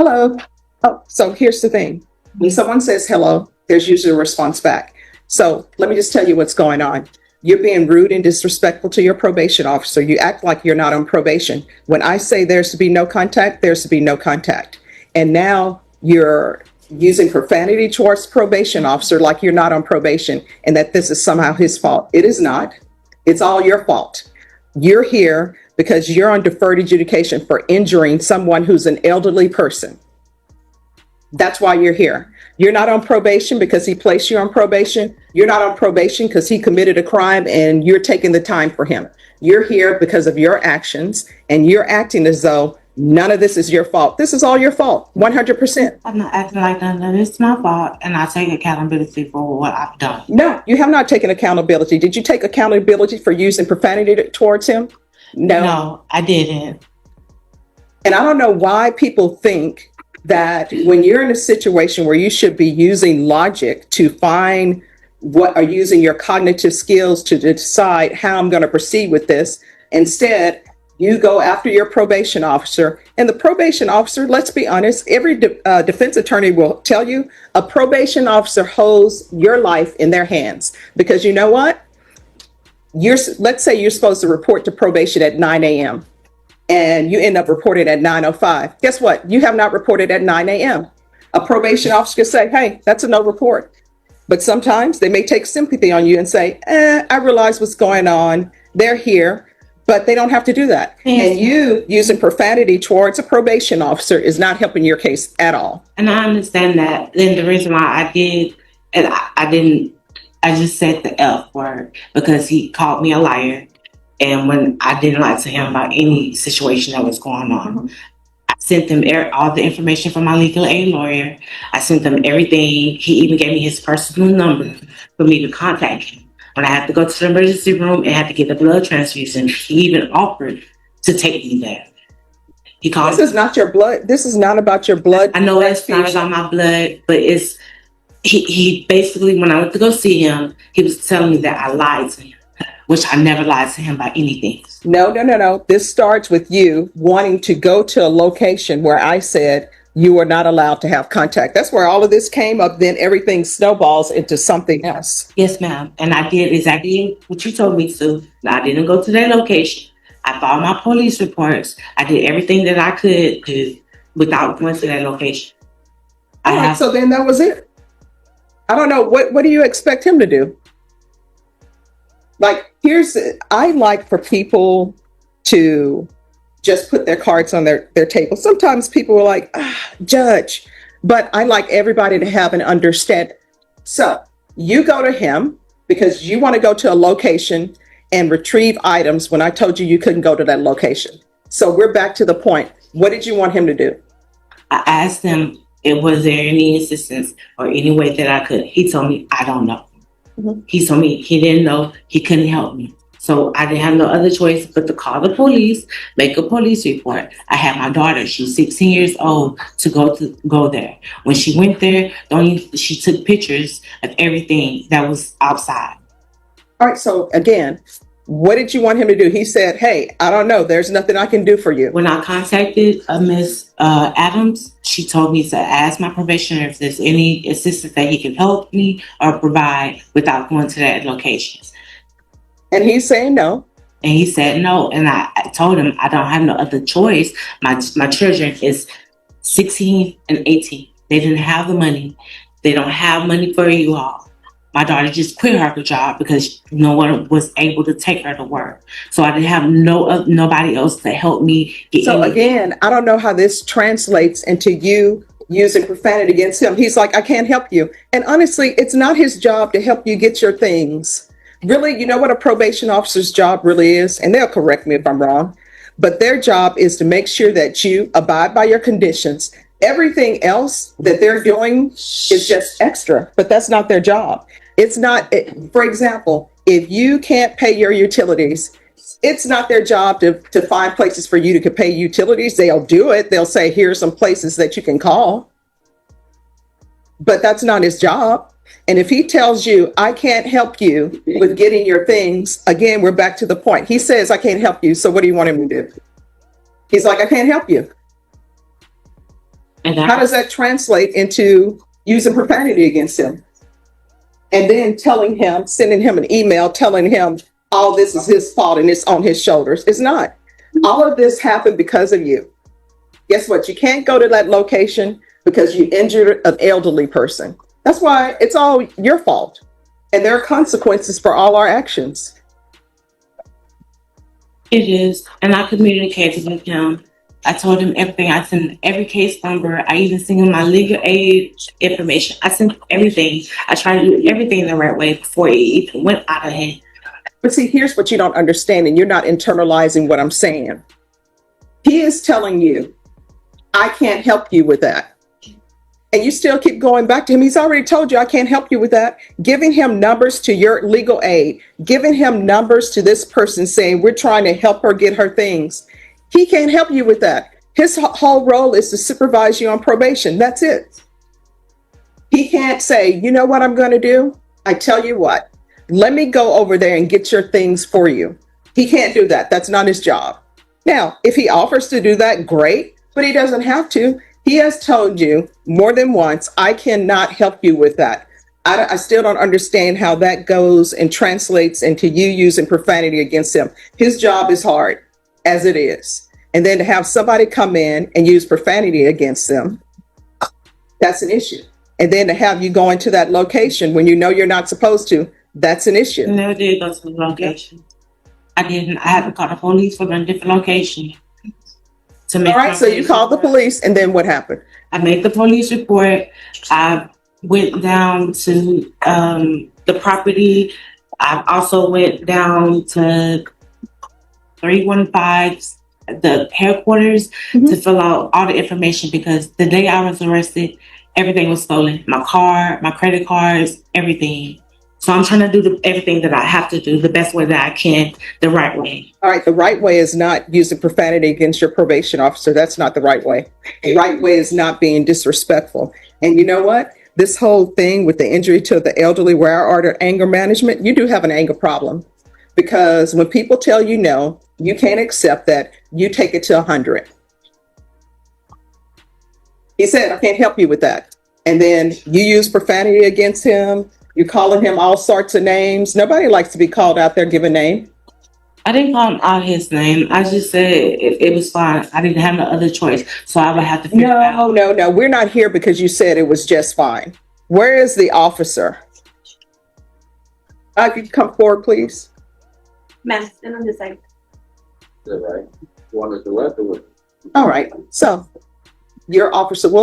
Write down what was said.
hello. Oh, so here's the thing. When someone says hello, there's usually a response back. So let me just tell you what's going on. You're being rude and disrespectful to your probation officer. You act like you're not on probation. When I say there's to be no contact, there's to be no contact. And now you're using profanity towards probation officer like you're not on probation and that this is somehow his fault. It is not. It's all your fault. You're here because you're on deferred adjudication for injuring someone who's an elderly person. That's why you're here. You're not on probation because he placed you on probation. You're not on probation because he committed a crime and you're taking the time for him. You're here because of your actions and you're acting as though none of this is your fault. This is all your fault, 100%. I'm not acting like none of it's my fault, and I take accountability for what I've done. No, you have not taken accountability. Did you take accountability for using profanity towards him? No, I didn't. And I don't know why people think that when you're in a situation where you should be using logic to find what are using your cognitive skills to decide how I'm going to proceed with this, instead you go after your probation officer. And the probation officer, let's be honest, every defense attorney will tell you a probation officer holds your life in their hands, because you know what? Let's say you're supposed to report to probation at 9 a.m. and you end up reporting at 9:05. Guess what? You have not reported at 9 a.m. A probation officer could say, hey, that's a no report. But sometimes they may take sympathy on you and say, I realize what's going on. They're here, but they don't have to do that. Yes. And you using profanity towards a probation officer is not helping your case at all. And I understand that. And the reason why I did, and I didn't, I just said the F word because he called me a liar. And when I didn't lie to him about any situation that was going on, I sent them all the information from my legal aid lawyer. I sent them everything. He even gave me his personal number for me to contact him. When I had to go to the emergency room and had to get a blood transfusion, he even offered to take me there. He called. This is not your blood. This is not about your blood. I know it's not about my blood, but it's he basically, when I went to go see him, he was telling me that I lied to him, which I never lied to him about anything. No. This starts with you wanting to go to a location where I said you are not allowed to have contact. That's where all of this came up. Then everything snowballs into something else. Yes, ma'am. And I did exactly what you told me to. I didn't go to that location. I filed my police reports. I did everything that I could do without going to that location. All right, so then that was it. I don't know. What do you expect him to do? Like, I like for people to just put their cards on their table. Sometimes people are like, judge, but I like everybody to have an understanding. So you go to him because you want to go to a location and retrieve items when I told you couldn't go to that location. So we're back to the point. What did you want him to do? I asked him, was there any assistance or any way that I could? He told me, I don't know. He told me he didn't know, he couldn't help me. So I didn't have no other choice but to call the police, make a police report. I had my daughter, she's 16 years old, to go there. When she went there, she took pictures of everything that was outside. All right, so again, what did you want him to do? He said, hey, I don't know, there's nothing I can do for you. When I contacted Miss Adams, she told me to ask my probationer if there's any assistance that he can help me or provide without going to that location. And he's saying no. And he said no. And I told him I don't have no other choice. My children is 16 and 18. They didn't have the money. They don't have money for you all. My daughter just quit her job because no one was able to take her to work. So I didn't have nobody else to help me get So again, I don't know how this translates into you using profanity against him. He's like, I can't help you. And honestly, it's not his job to help you get your things. Really, you know what a probation officer's job really is? And they'll correct me if I'm wrong, but their job is to make sure that you abide by your conditions. Everything else that they're doing is just extra, but that's not their job. It's not, for example, if you can't pay your utilities, it's not their job to find places for you to pay utilities. They'll do it. They'll say, here's some places that you can call. But that's not his job. And if he tells you, I can't help you with getting your things, again, we're back to the point. He says, I can't help you. So what do you want him to do? He's like, I can't help you. And How does that translate into using profanity against him? And then telling him, sending him an email, telling him all this is his fault and it's on his shoulders. It's not. All of this happened because of you. Guess what? You can't go to that location because you injured an elderly person. That's why it's all your fault. And there are consequences for all our actions. It is. And I communicated with him. I told him everything. I sent every case number. I even sent him my legal aid information. I sent everything. I tried to do everything the right way before it even went out of hand. But see, here's what you don't understand, and you're not internalizing what I'm saying. He is telling you, I can't help you with that. And you still keep going back to him. He's already told you, I can't help you with that. Giving him numbers to your legal aid, giving him numbers to this person saying, we're trying to help her get her things. He can't help you with that. His whole role is to supervise you on probation. That's it. He can't say, you know what I'm going to do? I tell you what, let me go over there and get your things for you. He can't do that. That's not his job. Now, if he offers to do that, great, but he doesn't have to. He has told you more than once, I cannot help you with that. I still don't understand how that goes and translates into you using profanity against him. His job is hard as it is. And then to have somebody come in and use profanity against them, that's an issue. And then to have you go into that location when you know you're not supposed to, that's an issue. I never did go to the location. I didn't. I had to call the police from a different location. To make All right, so you called the police, and then what happened? I made the police report. I went down to the property. I also went down to 315, the headquarters, to fill out all the information because the day I was arrested, everything was stolen. My car, my credit cards, everything. So I'm trying to do everything that I have to do the best way that I can, the right way. All right, the right way is not using profanity against your probation officer. That's not the right way. The right way is not being disrespectful. And you know what? This whole thing with the injury to the elderly, where I ordered anger management, you do have an anger problem. Because when people tell you no, you can't accept that, you take it to 100. He said, I can't help you with that. And then you use profanity against him. You're calling him all sorts of names. Nobody likes to be called out there, give a name. I didn't call him out his name. I just said it was fine. I didn't have no other choice. So I would have to figure it out. No. We're not here because you said it was just fine. Where is the officer? Could you come forward, please? Ma'am, stand on this side. Is that right? You want us to left or what? All right. So your officer will